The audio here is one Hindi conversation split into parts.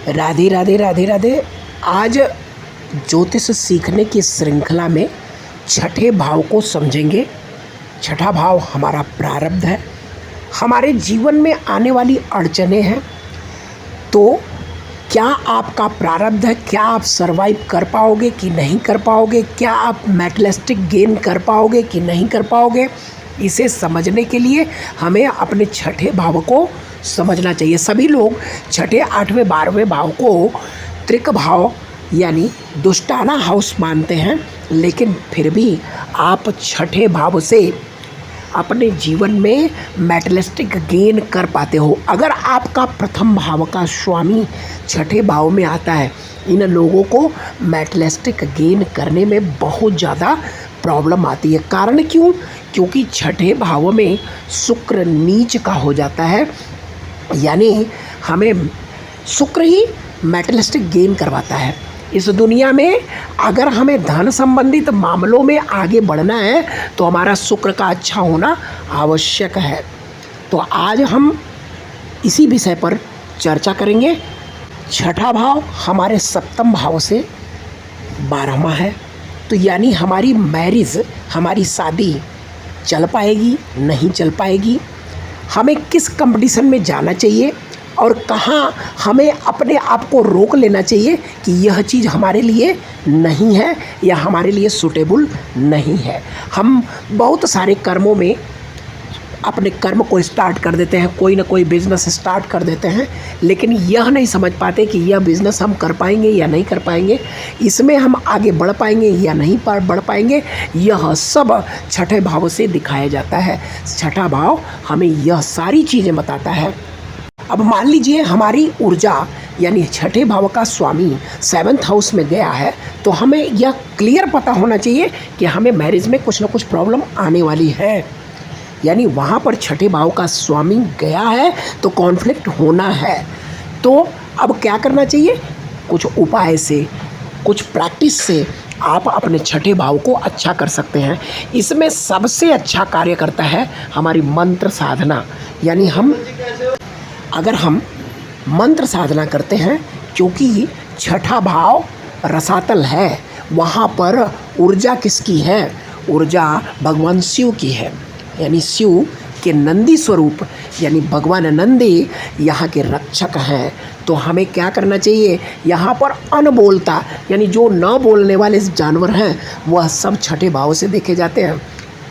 राधे राधे राधे राधे। आज ज्योतिष सीखने की श्रृंखला में छठे भाव को समझेंगे। छठा भाव हमारा प्रारब्ध है, हमारे जीवन में आने वाली अड़चनें हैं। तो क्या आपका प्रारब्ध है, क्या आप सरवाइव कर पाओगे कि नहीं कर पाओगे, क्या आप मैटेरियलिस्टिक गेन कर पाओगे कि नहीं कर पाओगे, इसे समझने के लिए हमें अपने छठे भाव को समझना चाहिए। सभी लोग छठे, आठवें, 12वें भाव को त्रिक भाव यानी दुष्टाना हाउस मानते हैं, लेकिन फिर भी आप छठे भाव से अपने जीवन में मैटेरियलिस्टिक गेन कर पाते हो। अगर आपका प्रथम भाव का स्वामी छठे भाव में आता है, इन लोगों को मैटेरियलिस्टिक गेन करने में बहुत ज़्यादा प्रॉब्लम आती है। कारण क्यों? क्योंकि छठे भाव में शुक्र नीच का हो जाता है, यानी हमें शुक्र ही मैटेरियलिस्टिक गेन करवाता है। इस दुनिया में अगर हमें धन संबंधित मामलों में आगे बढ़ना है तो हमारा शुक्र का अच्छा होना आवश्यक है। तो आज हम इसी विषय पर चर्चा करेंगे। छठा भाव हमारे सप्तम भाव से 12वां है, तो यानी हमारी मैरिज, हमारी शादी चल पाएगी नहीं चल पाएगी, हमें किस कंपटीशन में जाना चाहिए और कहाँ हमें अपने आप को रोक लेना चाहिए कि यह चीज़ हमारे लिए नहीं है या हमारे लिए सूटेबल नहीं है। हम बहुत सारे कर्मों में अपने कर्म को स्टार्ट कर देते हैं, कोई ना कोई बिज़नेस स्टार्ट कर देते हैं, लेकिन यह नहीं समझ पाते कि यह बिज़नेस हम कर पाएंगे या नहीं कर पाएंगे, इसमें हम आगे बढ़ पाएंगे या नहीं बढ़ पाएंगे। यह सब छठे भाव से दिखाया जाता है। छठा भाव हमें यह सारी चीज़ें बताता है। अब मान लीजिए हमारी ऊर्जा यानी छठे भाव का स्वामी 7th हाउस में गया है, तो हमें यह क्लियर पता होना चाहिए कि हमें मैरिज में कुछ ना कुछ प्रॉब्लम आने वाली है। यानी वहाँ पर छठे भाव का स्वामी गया है तो कॉन्फ्लिक्ट होना है। तो अब क्या करना चाहिए? कुछ उपाय से, कुछ प्रैक्टिस से आप अपने छठे भाव को अच्छा कर सकते हैं। इसमें सबसे अच्छा कार्य करता है हमारी मंत्र साधना। यानी अगर हम मंत्र साधना करते हैं, क्योंकि छठा भाव रसातल है, वहाँ पर ऊर्जा किसकी है? ऊर्जा भगवान शिव की है। यानी शिव के नंदी स्वरूप यानी भगवान नंदी यहाँ के रक्षक हैं। तो हमें क्या करना चाहिए? यहाँ पर अनबोलता यानी जो न बोलने वाले जानवर हैं वह सब छठे भाव से देखे जाते हैं।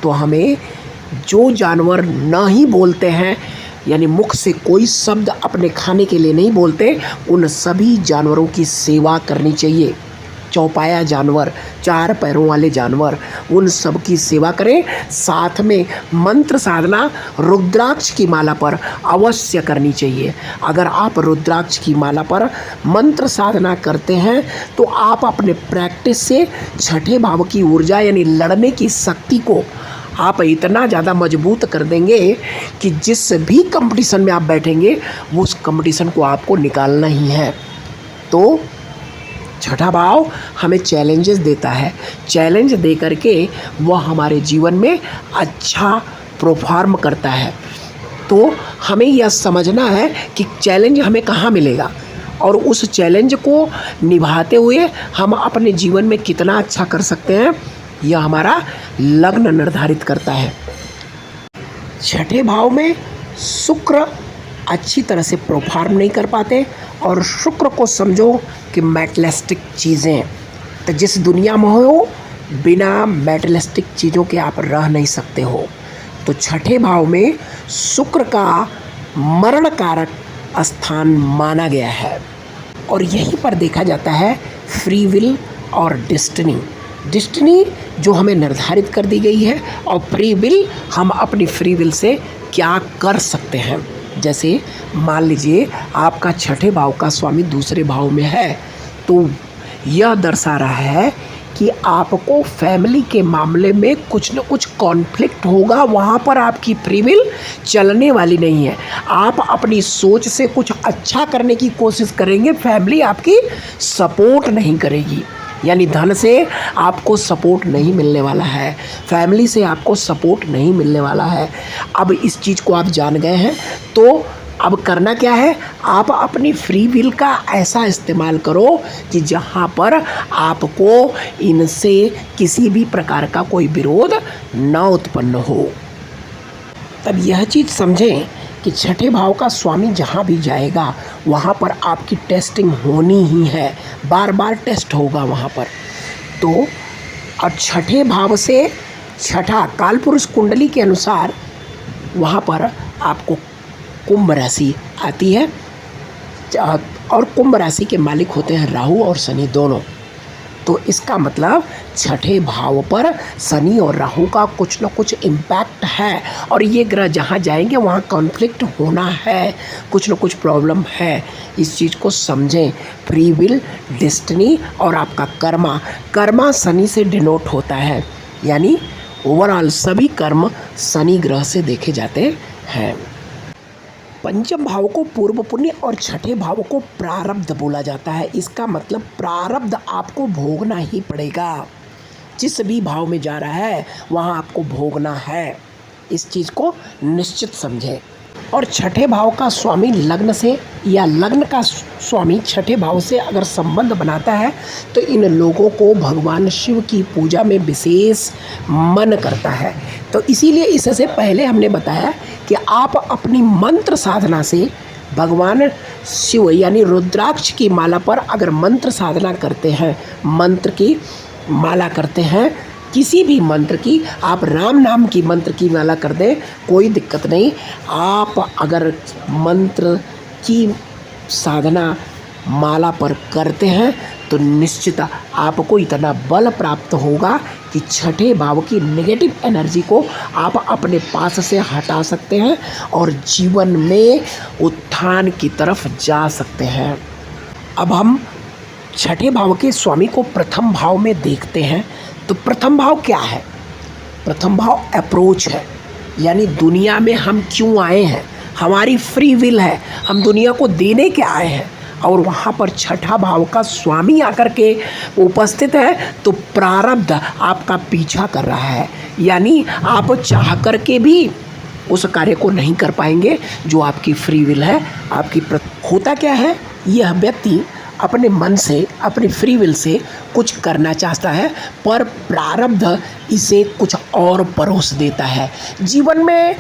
तो हमें जो जानवर न ही बोलते हैं यानी मुख से कोई शब्द अपने खाने के लिए नहीं बोलते, उन सभी जानवरों की सेवा करनी चाहिए। चौपाया जानवर, 4 पैरों वाले जानवर, उन सब की सेवा करें। साथ में मंत्र साधना रुद्राक्ष की माला पर अवश्य करनी चाहिए। अगर आप रुद्राक्ष की माला पर मंत्र साधना करते हैं तो आप अपने प्रैक्टिस से छठे भाव की ऊर्जा यानी लड़ने की शक्ति को आप इतना ज़्यादा मजबूत कर देंगे कि जिस भी कंपटीशन में आप बैठेंगे वो उस कंपटीशन को आपको निकालना ही है। तो छठा भाव हमें चैलेंजेस देता है। चैलेंज दे करके वह हमारे जीवन में अच्छा परफॉर्म करता है। तो हमें यह समझना है कि चैलेंज हमें कहाँ मिलेगा और उस चैलेंज को निभाते हुए हम अपने जीवन में कितना अच्छा कर सकते हैं, यह हमारा लग्न निर्धारित करता है। छठे भाव में शुक्र अच्छी तरह से परफॉर्म नहीं कर पाते, और शुक्र को समझो कि मैटेरियलिस्टिक चीज़ें, तो जिस दुनिया में हो बिना मैटेरियलिस्टिक चीज़ों के आप रह नहीं सकते हो। तो छठे भाव में शुक्र का मरण कारक स्थान माना गया है, और यहीं पर देखा जाता है फ्री विल और डेस्टिनी जो हमें निर्धारित कर दी गई है, और फ्री विल हम अपनी फ्री विल से क्या कर सकते हैं। जैसे मान लीजिए आपका छठे भाव का स्वामी दूसरे भाव में है, तो यह दर्शा रहा है कि आपको फैमिली के मामले में कुछ न कुछ कॉन्फ्लिक्ट होगा। वहाँ पर आपकी फ्री विल चलने वाली नहीं है। आप अपनी सोच से कुछ अच्छा करने की कोशिश करेंगे, फैमिली आपकी सपोर्ट नहीं करेगी। यानी धन से आपको सपोर्ट नहीं मिलने वाला है, फैमिली से आपको सपोर्ट नहीं मिलने वाला है। अब इस चीज़ को आप जान गए हैं, तो अब करना क्या है, आप अपनी फ्री विल का ऐसा इस्तेमाल करो कि जहाँ पर आपको इनसे किसी भी प्रकार का कोई विरोध न उत्पन्न हो। तब यह चीज़ समझें कि छठे भाव का स्वामी जहाँ भी जाएगा वहाँ पर आपकी टेस्टिंग होनी ही है, बार बार टेस्ट होगा वहाँ पर। तो और छठे भाव से छठा कालपुरुष कुंडली के अनुसार वहाँ पर आपको कुंभ राशि आती है, और कुंभ राशि के मालिक होते हैं राहु और शनि दोनों। तो इसका मतलब छठे भाव पर शनि और राहु का कुछ न कुछ इम्पैक्ट है, और ये ग्रह जहाँ जाएंगे वहाँ कॉन्फ्लिक्ट होना है, कुछ न कुछ प्रॉब्लम है। इस चीज़ को समझें। फ्री विल, डेस्टिनी और आपका कर्मा शनि से डिनोट होता है, यानी ओवरऑल सभी कर्म शनि ग्रह से देखे जाते हैं। पंचम भाव को पूर्व पुण्य और छठे भाव को प्रारब्ध बोला जाता है। इसका मतलब प्रारब्ध आपको भोगना ही पड़ेगा। जिस भी भाव में जा रहा है वहाँ आपको भोगना है, इस चीज़ को निश्चित समझें। और छठे भाव का स्वामी लग्न से या लग्न का स्वामी छठे भाव से अगर संबंध बनाता है तो इन लोगों को भगवान शिव की पूजा में विशेष मन करता है। तो इसीलिए इससे पहले हमने बताया कि आप अपनी मंत्र साधना से भगवान शिव यानी रुद्राक्ष की माला पर अगर मंत्र साधना करते हैं, मंत्र की माला करते हैं, किसी भी मंत्र की, आप राम नाम की मंत्र की माला कर दें, कोई दिक्कत नहीं। आप अगर मंत्र की साधना माला पर करते हैं तो निश्चित आपको इतना बल प्राप्त होगा कि छठे भाव की नेगेटिव एनर्जी को आप अपने पास से हटा सकते हैं और जीवन में उत्थान की तरफ जा सकते हैं। अब हम छठे भाव के स्वामी को प्रथम भाव में देखते हैं। तो प्रथम भाव क्या है? प्रथम भाव अप्रोच है, यानी दुनिया में हम क्यों आए हैं, हमारी फ्री विल है, हम दुनिया को देने के आए हैं। और वहाँ पर छठा भाव का स्वामी आकर के उपस्थित है तो प्रारब्ध आपका पीछा कर रहा है, यानी आप चाह कर के भी उस कार्य को नहीं कर पाएंगे जो आपकी फ्री विल है। होता क्या है, यह व्यक्ति अपने मन से, अपनी फ्री विल से कुछ करना चाहता है, पर प्रारब्ध इसे कुछ और परोस देता है। जीवन में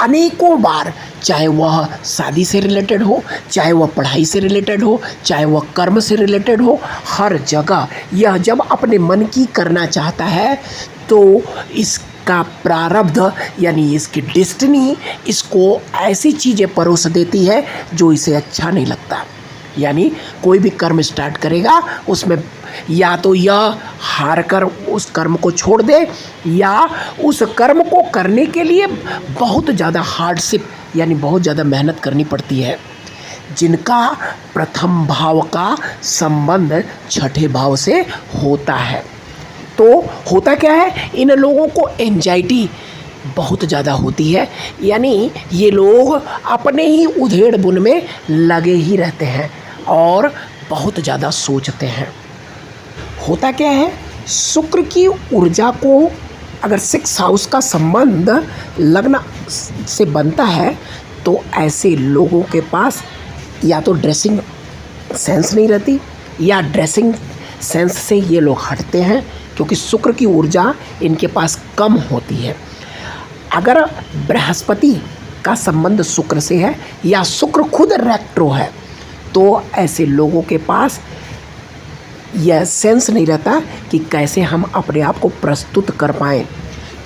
अनेकों बार, चाहे वह शादी से रिलेटेड हो, चाहे वह पढ़ाई से रिलेटेड हो, चाहे वह कर्म से रिलेटेड हो, हर जगह यह जब अपने मन की करना चाहता है तो इसका प्रारब्ध यानी इसकी डेस्टिनी इसको ऐसी चीज़ें परोस देती है जो इसे अच्छा नहीं लगता। यानी कोई भी कर्म स्टार्ट करेगा उसमें या तो यह हार कर उस कर्म को छोड़ दे, या उस कर्म को करने के लिए बहुत ज़्यादा हार्डशिप यानी बहुत ज़्यादा मेहनत करनी पड़ती है। जिनका प्रथम भाव का संबंध छठे भाव से होता है, तो होता क्या है, इन लोगों को एंजाइटी बहुत ज़्यादा होती है, यानी ये लोग अपने ही उधेड़ बुन में लगे ही रहते हैं और बहुत ज़्यादा सोचते हैं। होता क्या है, शुक्र की ऊर्जा को अगर 6 हाउस का संबंध लग्न से बनता है तो ऐसे लोगों के पास या तो ड्रेसिंग सेंस नहीं रहती, या ड्रेसिंग सेंस से ये लोग हटते हैं क्योंकि शुक्र की ऊर्जा इनके पास कम होती है। अगर बृहस्पति का संबंध शुक्र से है या शुक्र खुद रेट्रो है तो ऐसे लोगों के पास यह सेंस नहीं रहता कि कैसे हम अपने आप को प्रस्तुत कर पाएँ।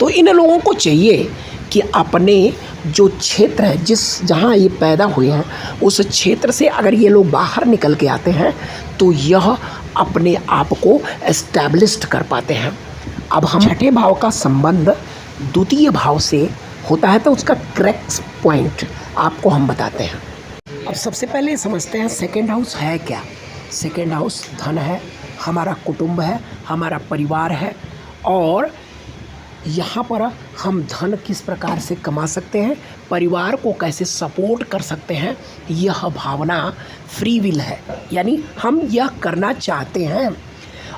तो इन लोगों को चाहिए कि अपने जो क्षेत्र है, जहाँ ये पैदा हुए हैं, उस क्षेत्र से अगर ये लोग बाहर निकल के आते हैं तो यह अपने आप को एस्टैब्लिश्ड कर पाते हैं। अब हम छठे भाव का संबंध द्वितीय भाव से होता है तो उसका करेक्ट पॉइंट आपको हम बताते हैं। अब सबसे पहले समझते हैं सेकंड हाउस है क्या। सेकंड हाउस धन है, हमारा कुटुंब है, हमारा परिवार है, और यहाँ पर हम धन किस प्रकार से कमा सकते हैं, परिवार को कैसे सपोर्ट कर सकते हैं, यह भावना फ्री विल है, यानी हम यह करना चाहते हैं।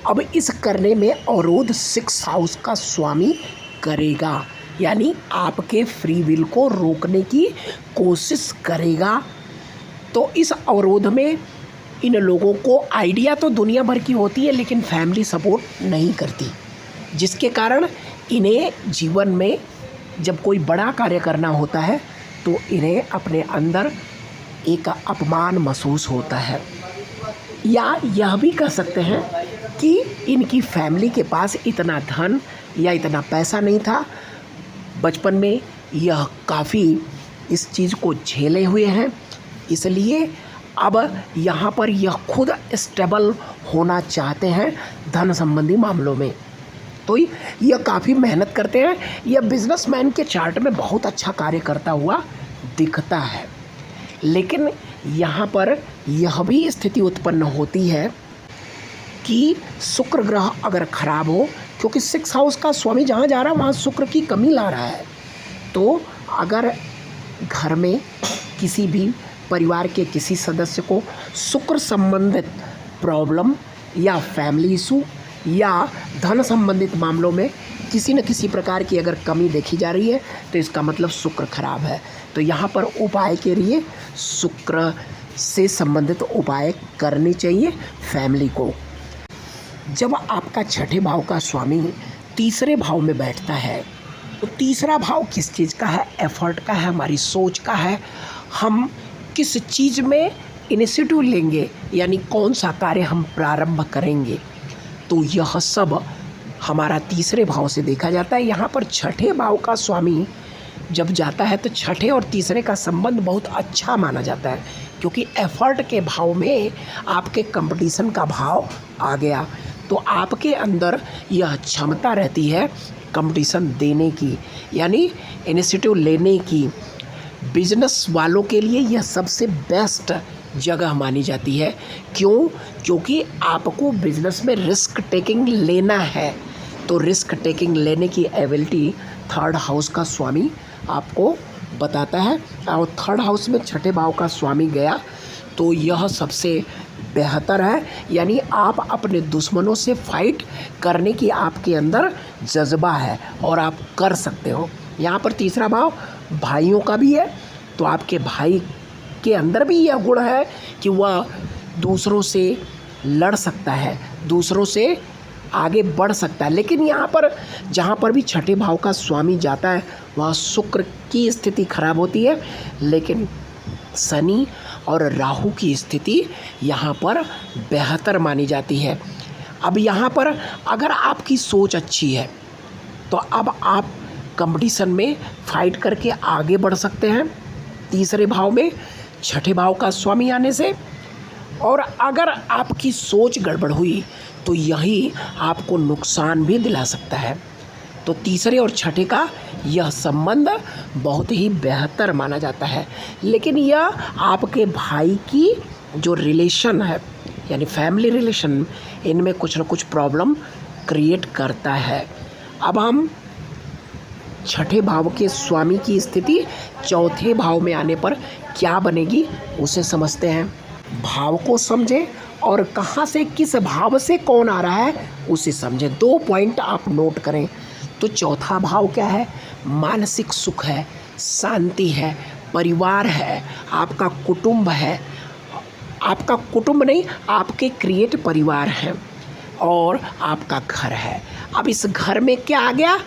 अब इस करने में अवरोध 6 हाउस का स्वामी करेगा, यानी आपके फ्री विल को रोकने की कोशिश करेगा। तो इस अवरोध में इन लोगों को आइडिया तो दुनिया भर की होती है, लेकिन फैमिली सपोर्ट नहीं करती, जिसके कारण इन्हें जीवन में जब कोई बड़ा कार्य करना होता है तो इन्हें अपने अंदर एक अपमान महसूस होता है। या यह भी कह सकते हैं कि इनकी फैमिली के पास इतना धन या इतना पैसा नहीं था। बचपन में यह काफ़ी इस चीज़ को झेले हुए हैं, इसलिए अब यहाँ पर यह खुद स्टेबल होना चाहते हैं धन संबंधी मामलों में। तो यह काफ़ी मेहनत करते हैं। यह बिजनेसमैन के चार्ट में बहुत अच्छा कार्य करता हुआ दिखता है, लेकिन यहाँ पर यह भी स्थिति उत्पन्न होती है कि शुक्र ग्रह अगर खराब हो, क्योंकि 6 हाउस का स्वामी जहाँ जा रहा है वहाँ शुक्र की कमी ला रहा है। तो अगर घर में किसी भी परिवार के किसी सदस्य को शुक्र संबंधित प्रॉब्लम या फैमिली इशू या धन संबंधित मामलों में किसी न किसी प्रकार की अगर कमी देखी जा रही है तो इसका मतलब शुक्र खराब है। तो यहाँ पर उपाय के लिए शुक्र से संबंधित उपाय करने चाहिए फैमिली को। जब आपका छठे भाव का स्वामी तीसरे भाव में बैठता है तो तीसरा भाव किस चीज़ का है? एफर्ट का है, हमारी सोच का है। हम किस चीज़ में इनिशिएटिव लेंगे, यानी कौन सा कार्य हम प्रारंभ करेंगे, तो यह सब हमारा तीसरे भाव से देखा जाता है। यहाँ पर छठे भाव का स्वामी जब जाता है तो छठे और तीसरे का संबंध बहुत अच्छा माना जाता है, क्योंकि एफर्ट के भाव में आपके कंपटीशन का भाव आ गया। तो आपके अंदर यह क्षमता रहती है कंपटीशन देने की, यानी इनिशिएटिव लेने की। बिजनेस वालों के लिए यह सबसे बेस्ट जगह मानी जाती है। क्यों? क्योंकि आपको बिजनेस में रिस्क टेकिंग लेना है, तो रिस्क टेकिंग लेने की एबिलिटी थर्ड हाउस का स्वामी आपको बताता है। और थर्ड हाउस में छठे भाव का स्वामी गया तो यह सबसे बेहतर है, यानी आप अपने दुश्मनों से फाइट करने की आपके अंदर जज्बा है और आप कर सकते हो। यहाँ पर तीसरा भाव भाइयों का भी है, तो आपके भाई के अंदर भी यह गुण है कि वह दूसरों से लड़ सकता है, दूसरों से आगे बढ़ सकता है। लेकिन यहाँ पर जहाँ पर भी छठे भाव का स्वामी जाता है वहाँ शुक्र की स्थिति खराब होती है, लेकिन शनि और राहु की स्थिति यहाँ पर बेहतर मानी जाती है। अब यहाँ पर अगर आपकी सोच अच्छी है तो अब आप कंपटीशन में फाइट करके आगे बढ़ सकते हैं तीसरे भाव में छठे भाव का स्वामी आने से। और अगर आपकी सोच गड़बड़ हुई तो यही आपको नुकसान भी दिला सकता है। तो तीसरे और छठे का यह संबंध बहुत ही बेहतर माना जाता है, लेकिन यह आपके भाई की जो रिलेशन है, यानी फैमिली रिलेशन, इनमें कुछ न कुछ प्रॉब्लम क्रिएट करता है। अब हम छठे भाव के स्वामी की स्थिति चौथे भाव में आने पर क्या बनेगी उसे समझते हैं। भाव को समझें और कहाँ से किस भाव से कौन आ रहा है उसे समझें। 2 पॉइंट आप नोट करें। तो चौथा भाव क्या है? मानसिक सुख है, शांति है, परिवार है, आपका कुटुंब है, आपका कुटुंब नहीं, आपके क्रिएट परिवार है और आपका घर है। अब इस घर में क्या आ गया?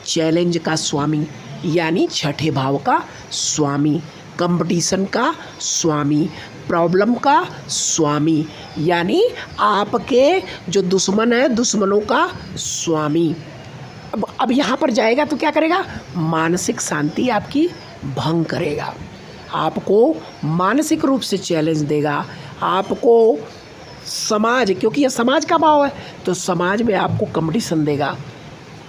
चैलेंज का स्वामी, यानी छठे भाव का स्वामी, कंपटीशन का स्वामी, प्रॉब्लम का स्वामी, यानी आपके जो दुश्मन है दुश्मनों का स्वामी। अब यहाँ पर जाएगा तो क्या करेगा? मानसिक शांति आपकी भंग करेगा, आपको मानसिक रूप से चैलेंज देगा, आपको समाज, क्योंकि यह समाज का भाव है तो समाज में आपको कंपटीशन देगा।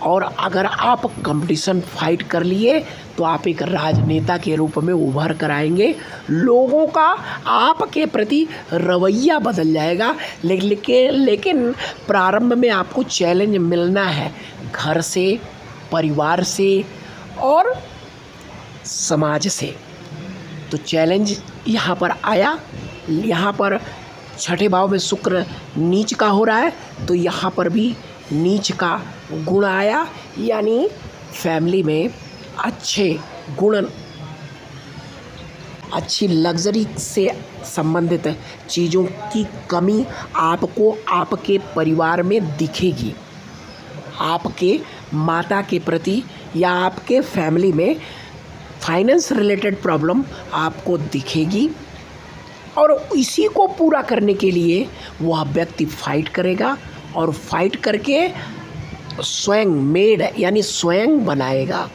और अगर आप कंपटीशन फाइट कर लिए तो आप एक राजनेता के रूप में उभर कर आएंगे, लोगों का आपके प्रति रवैया बदल जाएगा। लेकिन प्रारंभ में आपको चैलेंज मिलना है घर से, परिवार से और समाज से। तो चैलेंज यहाँ पर आया। यहाँ पर छठे भाव में शुक्र नीच का हो रहा है तो यहाँ पर भी नीच का गुण आया, यानी फैमिली में अच्छे गुण, अच्छी लग्जरी से संबंधित चीज़ों की कमी आपको आपके परिवार में दिखेगी। आपके माता के प्रति या आपके फैमिली में फाइनेंस रिलेटेड प्रॉब्लम आपको दिखेगी और इसी को पूरा करने के लिए वह व्यक्ति फाइट करेगा और फाइट करके स्वयं मेड यानी स्वयं बनाएगा,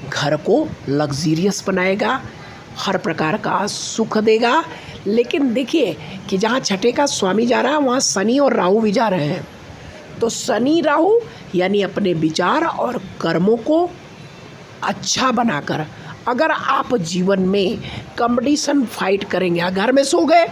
घर को लग्जीरियस बनाएगा, हर प्रकार का सुख देगा। लेकिन देखिए कि जहाँ छठे का स्वामी जा रहा है वहाँ शनि और राहु भी जा रहे हैं। तो शनि राहु यानी अपने विचार और कर्मों को अच्छा बनाकर अगर आप जीवन में कंपटीशन फाइट करेंगे, घर में सो गए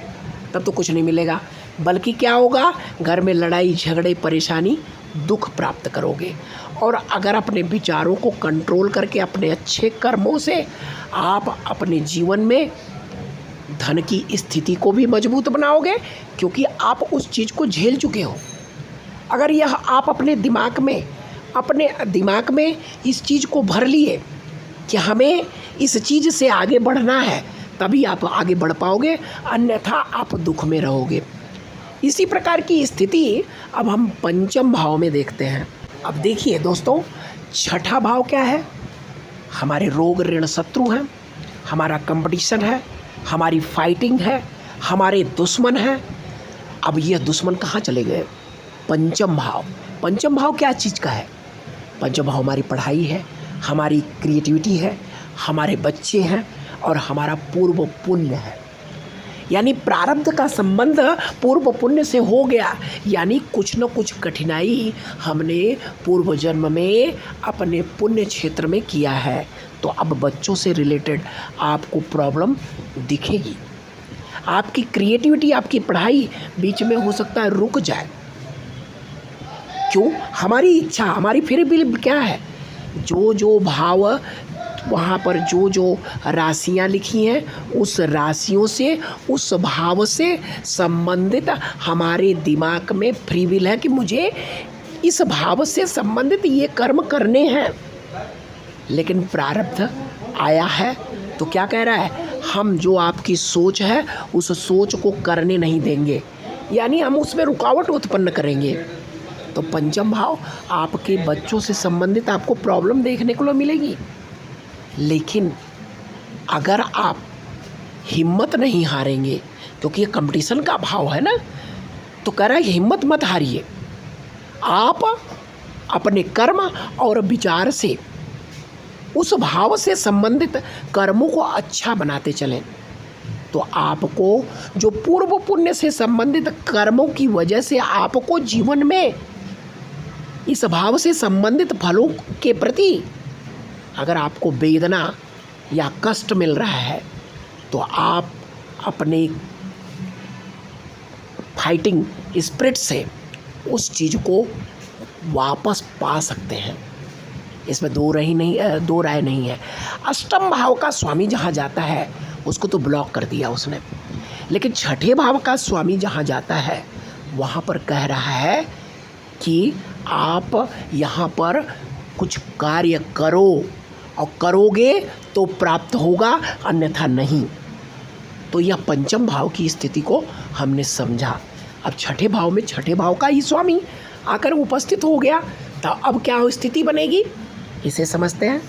तब तो कुछ नहीं मिलेगा, बल्कि क्या होगा, घर में लड़ाई झगड़े परेशानी दुख प्राप्त करोगे। और अगर अपने विचारों को कंट्रोल करके अपने अच्छे कर्मों से आप अपने जीवन में धन की स्थिति को भी मजबूत बनाओगे, क्योंकि आप उस चीज़ को झेल चुके हो। अगर यह आप अपने दिमाग में इस चीज़ को भर लिए कि हमें इस चीज़ से आगे बढ़ना है, तभी आप आगे बढ़ पाओगे, अन्यथा आप दुख में रहोगे। इसी प्रकार की स्थिति अब हम पंचम भाव में देखते हैं। अब देखिए दोस्तों, छठा भाव क्या है? हमारे रोग ऋण शत्रु हैं, हमारा कंपटीशन है, हमारी फाइटिंग है, हमारे दुश्मन हैं। अब ये दुश्मन कहाँ चले गए? पंचम भाव। पंचम भाव क्या चीज़ का है? पंचम भाव हमारी पढ़ाई है, हमारी क्रिएटिविटी है, हमारे बच्चे हैं और हमारा पूर्व पुण्य है। यानी प्रारब्ध का संबंध पूर्व पुण्य से हो गया, यानी कुछ न कुछ कठिनाई हमने पूर्व जन्म में अपने पुण्य क्षेत्र में किया है। तो अब बच्चों से रिलेटेड आपको प्रॉब्लम दिखेगी। आपकी क्रिएटिविटी, आपकी पढ़ाई बीच में हो सकता है रुक जाए। क्यों? हमारी इच्छा, हमारी फिर भी क्या है, जो भाव वहाँ पर जो राशियाँ लिखी हैं, उस राशियों से, उस भाव से संबंधित हमारे दिमाग में फ्री विल है कि मुझे इस भाव से संबंधित ये कर्म करने हैं। लेकिन प्रारब्ध आया है तो क्या कह रहा है, हम जो आपकी सोच है उस सोच को करने नहीं देंगे, यानी हम उसमें रुकावट उत्पन्न करेंगे। तो पंचम भाव आपके बच्चों से संबंधित आपको प्रॉब्लम देखने को मिलेगी। लेकिन अगर आप हिम्मत नहीं हारेंगे, क्योंकि ये कंपटीशन का भाव है ना, तो कह रहा है हिम्मत मत हारिए। आप अपने कर्म और विचार से उस भाव से संबंधित कर्मों को अच्छा बनाते चलें, तो आपको जो पूर्व पुण्य से संबंधित कर्मों की वजह से आपको जीवन में इस भाव से संबंधित फलों के प्रति अगर आपको वेदना या कष्ट मिल रहा है, तो आप अपने फाइटिंग स्पिरिट से उस चीज़ को वापस पा सकते हैं। इसमें दो राय नहीं है। अष्टम भाव का स्वामी जहाँ जाता है उसको तो ब्लॉक कर दिया उसने, लेकिन छठे भाव का स्वामी जहाँ जाता है वहाँ पर कह रहा है कि आप यहाँ पर कुछ कार्य करो और करोगे तो प्राप्त होगा, अन्यथा नहीं। तो यह पंचम भाव की स्थिति को हमने समझा। अब छठे भाव में छठे भाव का ही स्वामी आकर उपस्थित हो गया, तो अब क्या स्थिति बनेगी, इसे समझते हैं।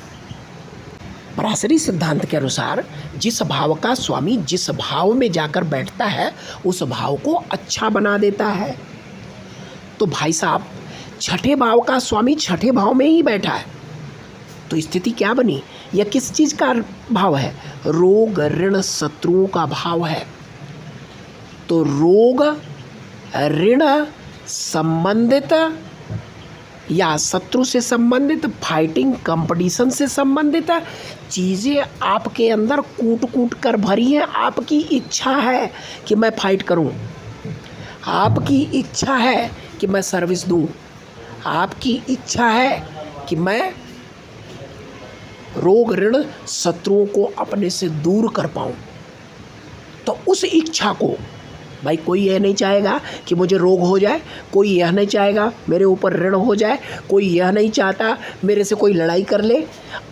पराशरी सिद्धांत के अनुसार जिस भाव का स्वामी जिस भाव में जाकर बैठता है उस भाव को अच्छा बना देता है। तो भाई साहब, छठे भाव का स्वामी छठे भाव में ही बैठा है, तो स्थिति क्या बनी? यह किस चीज़ का भाव है? रोग ऋण शत्रुओं का भाव है। तो रोग ऋण संबंधित या शत्रु से संबंधित, फाइटिंग कंपटीशन से संबंधित चीज़ें आपके अंदर कूट कर भरी हैं। आपकी इच्छा है कि मैं फाइट करूं, आपकी इच्छा है कि मैं सर्विस दूं, आपकी इच्छा है कि मैं रोग ऋण शत्रुओं को अपने से दूर कर पाऊं। तो उस इच्छा को भाई कोई यह नहीं चाहेगा कि मुझे रोग हो जाए, कोई यह नहीं चाहेगा मेरे ऊपर ऋण हो जाए, कोई यह नहीं चाहता मेरे से कोई लड़ाई कर ले,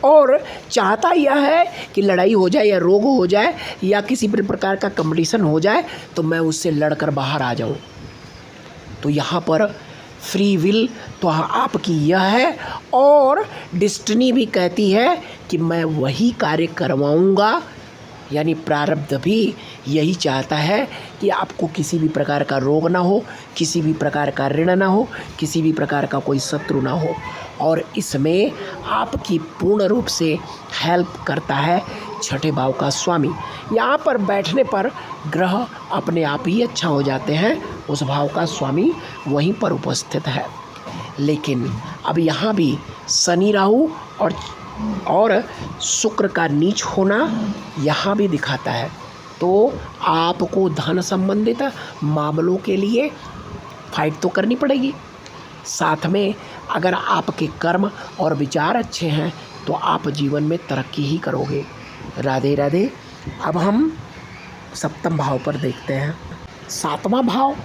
और चाहता यह है कि लड़ाई हो जाए या रोग हो जाए या किसी भी प्रकार का कंपटीशन हो जाए तो मैं उससे लड़कर बाहर आ जाऊं। तो यहाँ पर फ्री विल तो आपकी यह है, और डेस्टिनी भी कहती है कि मैं वही कार्य करवाऊँगा, यानी प्रारब्ध भी यही चाहता है कि आपको किसी भी प्रकार का रोग ना हो, किसी भी प्रकार का ऋण ना हो, किसी भी प्रकार का कोई शत्रु ना हो, और इसमें आपकी पूर्ण रूप से हेल्प करता है छठे भाव का स्वामी। यहाँ पर बैठने पर ग्रह अपने आप ही अच्छा हो जाते हैं, उस भाव का स्वामी वहीं पर उपस्थित है। लेकिन अब यहाँ भी शनि राहु और शुक्र का नीच होना यहाँ भी दिखाता है। तो आपको धन संबंधित मामलों के लिए फाइट तो करनी पड़ेगी। साथ में अगर आपके कर्म और विचार अच्छे हैं तो आप जीवन में तरक्की ही करोगे। राधे राधे। अब हम सप्तम भाव पर देखते हैं। सातवां भाव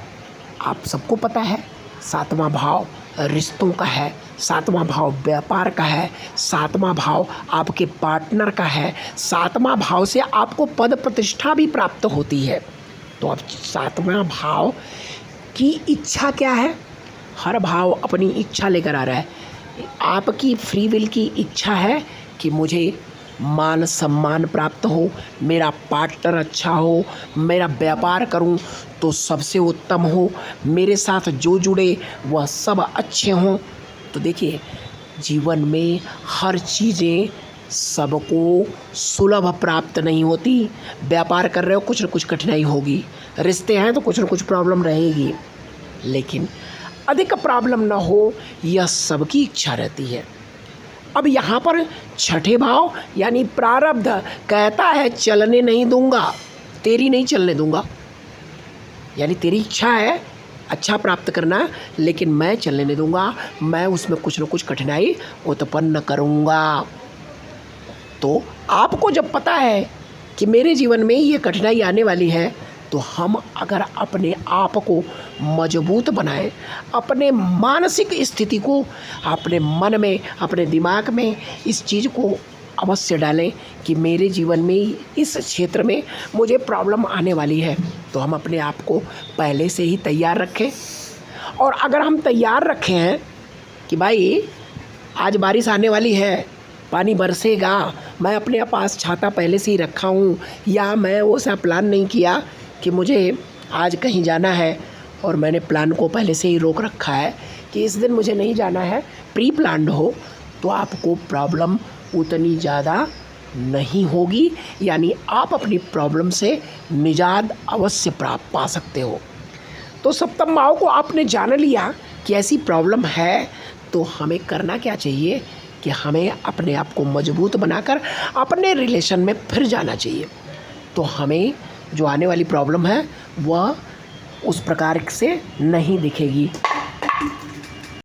आप सबको पता है, सातवां भाव रिश्तों का है, सातवां भाव व्यापार का है, सातवां भाव आपके पार्टनर का है, सातवां भाव से आपको पद प्रतिष्ठा भी प्राप्त होती है। तो अब सातवां भाव की इच्छा क्या है? हर भाव अपनी इच्छा लेकर आ रहा है। आपकी फ्री विल की इच्छा है कि मुझे मान सम्मान प्राप्त हो, मेरा पार्टनर अच्छा हो, मेरा व्यापार करूं तो सबसे उत्तम हो, मेरे साथ जो जुड़े वह सब अच्छे हों। तो देखिए, जीवन में हर चीज़ें सबको सुलभ प्राप्त नहीं होती। व्यापार कर रहे हो कुछ न कुछ कठिनाई होगी, रिश्ते हैं तो कुछ न कुछ प्रॉब्लम रहेगी, लेकिन अधिक प्रॉब्लम ना हो यह सबकी इच्छा रहती है। अब यहाँ पर छठे भाव यानी प्रारब्ध कहता है चलने नहीं दूंगा, तेरी नहीं चलने दूंगा, यानी तेरी इच्छा है अच्छा प्राप्त करना, लेकिन मैं चलने नहीं दूंगा, मैं उसमें कुछ न कुछ कठिनाई उत्पन्न करूंगा। तो आपको जब पता है कि मेरे जीवन में ये कठिनाई आने वाली है, तो हम अगर अपने आप को मजबूत बनाएं, अपने मानसिक स्थिति को अपने मन में, अपने दिमाग में इस चीज़ को अवश्य डालें कि मेरे जीवन में इस क्षेत्र में मुझे प्रॉब्लम आने वाली है, तो हम अपने आप को पहले से ही तैयार रखें। और अगर हम तैयार रखे हैं कि भाई आज बारिश आने वाली है, पानी बरसेगा, मैं अपने पास छाता पहले से ही रखा हूँ, या मैं वो सा प्लान नहीं किया कि मुझे आज कहीं जाना है और मैंने प्लान को पहले से ही रोक रखा है कि इस दिन मुझे नहीं जाना है, प्री प्लान्ड हो, तो आपको प्रॉब्लम उतनी ज़्यादा नहीं होगी, यानी आप अपनी प्रॉब्लम से निजात अवश्य पा सकते हो। तो सप्तम भाव को आपने जान लिया कि ऐसी प्रॉब्लम है, तो हमें करना क्या चाहिए कि हमें अपने आप को मजबूत बनाकर अपने रिलेशन में फिर जाना चाहिए। तो हमें जो आने वाली प्रॉब्लम है वह उस प्रकार से नहीं दिखेगी।